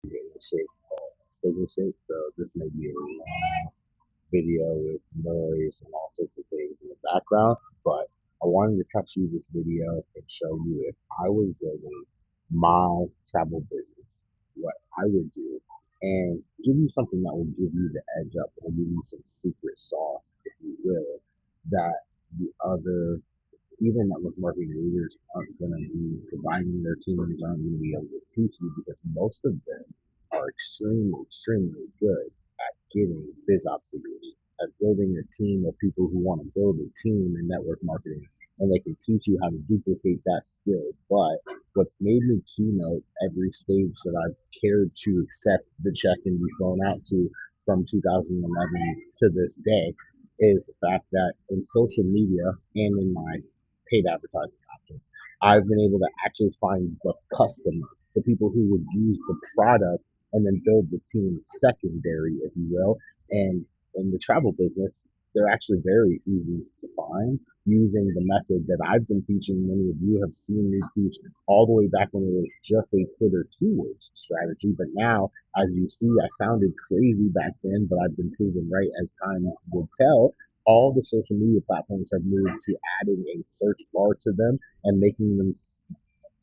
in the shape stinger shape. So this may be a long video with noise and all sorts of things in the background. But I wanted to cut you this video and show you if I was building my travel business, what I would do, and give you something that will give you the edge up and give you some secret sauce, if you will, that the other even network marketing leaders aren't going to be providing their teams aren't going to be able to teach you because most of them are extremely good at getting biz ops leaders, at building a team of people who want to build a team in network marketing and they can teach you how to duplicate that skill. But what's made me keynote every stage that I've cared to accept the check and be thrown out to from 2011 to this day is the fact that in social media and in my paid advertising options. I've been able to actually find the customer, the people who would use the product and then build the team secondary, if you will. And in the travel business, they're actually very easy to find using the method that I've been teaching. Many of you have seen me teach all the way back when it was just a Twitter keywords strategy. But now, as you see, I sounded crazy back then, but I've been proven right as time will tell. All the social media platforms have moved to adding a search bar to them and making them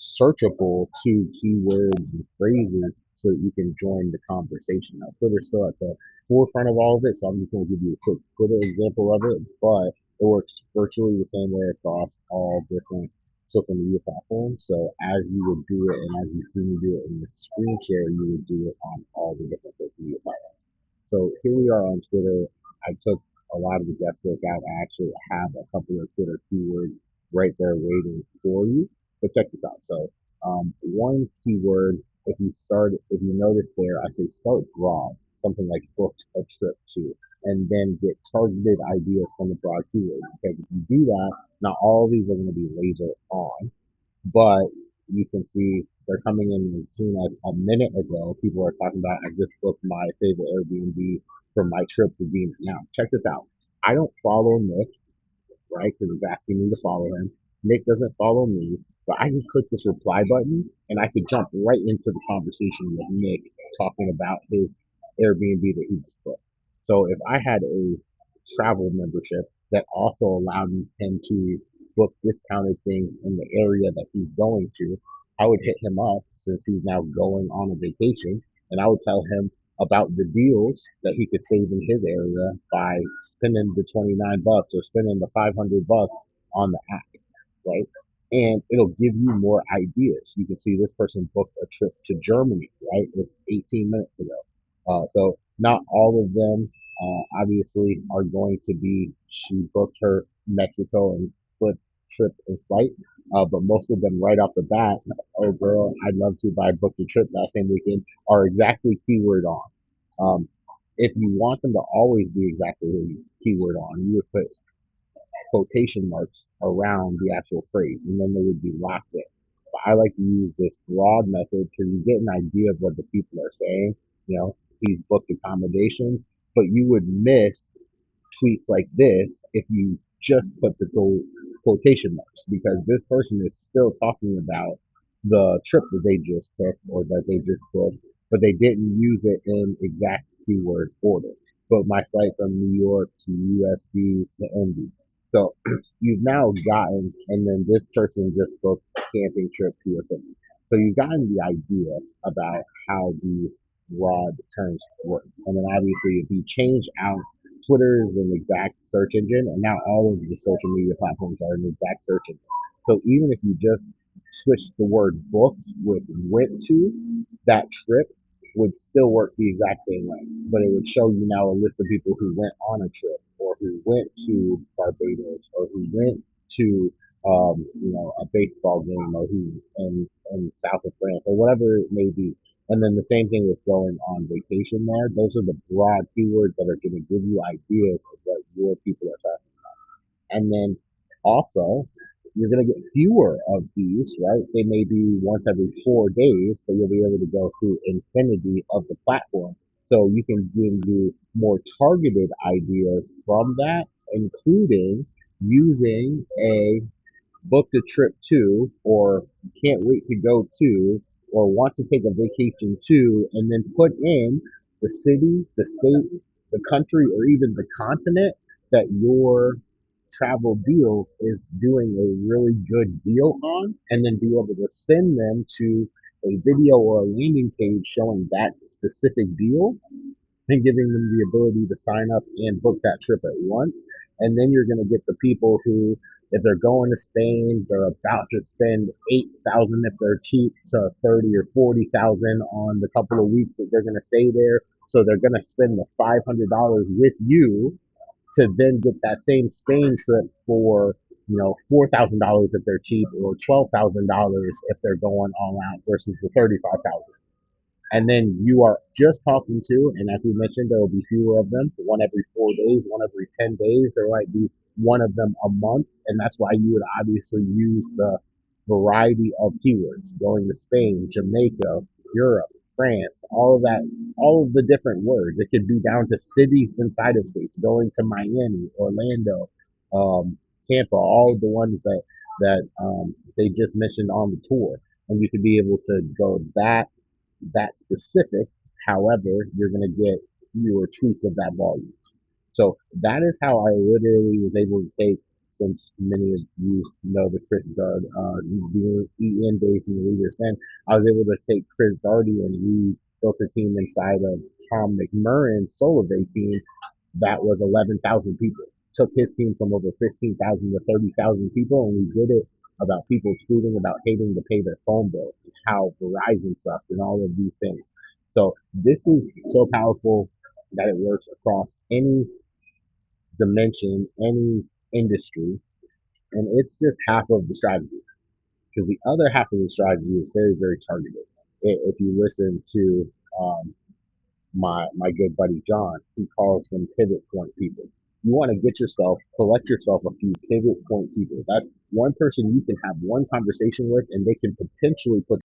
searchable to keywords and phrases so that you can join the conversation. Now, Twitter's still at the forefront of all of it, so I'm just going to give you a quick Twitter example of it, but it works virtually the same way across all different social media platforms. So as you would do it and as you see me do it in the screen share, you would do it on all the different social media platforms. So here we are on Twitter. I took a lot of the guesswork out. I actually have a couple of Twitter keywords right there waiting for you. But check this out. So one keyword, if you notice there, I say start broad, something like booked a trip to, and then get targeted ideas from the broad keyword. Because if you do that, not all of these are going to be laser on, but you can see they're coming in as soon as a minute ago. People are talking about, I just booked my favorite Airbnb for my trip to Venus. Now, check this out. I don't follow Nick, right? Because he's asking me to follow him. Nick doesn't follow me, but I can click this reply button and I could jump right into the conversation with Nick talking about his Airbnb that he just booked. So if I had a travel membership that also allowed him to book discounted things in the area that he's going to, I would hit him up since he's now going on a vacation and I would tell him about the deals that he could save in his area by spending the 29 bucks or spending the 500 bucks on the app, right? And it'll give you more ideas. You can see this person booked a trip to Germany, right? It was 18 minutes ago. So not all of them, obviously, are going to be. She booked her Mexico and split trip and flight, but most of them right off the bat, oh girl, I'd love to, but I booked a trip that same weekend, are exactly keyword on. Um, if you want them to always be exactly keyword on, you would put quotation marks around the actual phrase, and then they would be locked in. But I like to use this broad method because you get an idea of what the people are saying. You know, he's booked accommodations, but you would miss tweets like this if you just put the quotation marks because this person is still talking about the trip that they just took or that they just booked, but they didn't use it in exact keyword order. But my flight from New York to USD to Indy. So you've now gotten, and then this person just booked a camping trip to a city. So you've gotten the idea about how these broad terms work. And then obviously, if you change out Twitter is an exact search engine, and now all of the social media platforms are an exact search engine. So even if you just switch the word booked with went to, that trip would still work the exact same way. But it would show you now a list of people who went on a trip, or who went to Barbados, or who went to a baseball game, or who in south of France, or whatever it may be. And then the same thing with going on vacation there. Those are the broad keywords that are going to give you ideas of what your people are talking. And then also, you're going to get fewer of these, right? They may be once every 4 days, but you'll be able to go through infinity of the platform. So you can give you more targeted ideas from that, including using a booked a trip to, or can't wait to go to, or want to take a vacation to, and then put in the city, the state, the country, or even the continent that your travel deal is doing a really good deal on, and then be able to send them to a video or a landing page showing that specific deal and giving them the ability to sign up and book that trip at once. And then you're going to get the people who, if they're going to Spain, they're about to spend 8,000 if they're cheap to 30 or 40,000 on the couple of weeks that they're going to stay there. So they're going to spend the $500 with you to then get that same Spain trip for $4,000 if they're cheap, or $12,000 if they're going all out versus the 35,000. And then you are just talking to, and as we mentioned, there will be fewer of them, one every 4 days, one every 10 days. There might be one of them a month. And that's why you would obviously use the variety of keywords going to Spain, Jamaica, Europe, France, all of that, all of the different words. It could be down to cities inside of states, going to Miami, Orlando, Tampa, all of the ones that they just mentioned on the tour. And you could be able to go that specific. However, you're going to get fewer tweets of that volume. So that is how I literally was able to take, since many of you know the Chris Dard, the EN days and the leaders, then I was able to take Chris Dardy and we built a team inside of Tom McMurrin's Solivay team that was 11,000 people. Took his team from over 15,000 to 30,000 people, and we did it about people tweeting about hating to pay their phone bill, and how Verizon sucked, and all of these things. So this is so powerful that it works across any dimension, any industry, and it's just half of the strategy. Because the other half of the strategy is very, very targeted. If you listen to my good buddy John, he calls them pivot point people. You want to collect yourself a few pivot point people. That's one person you can have one conversation with, and they can potentially put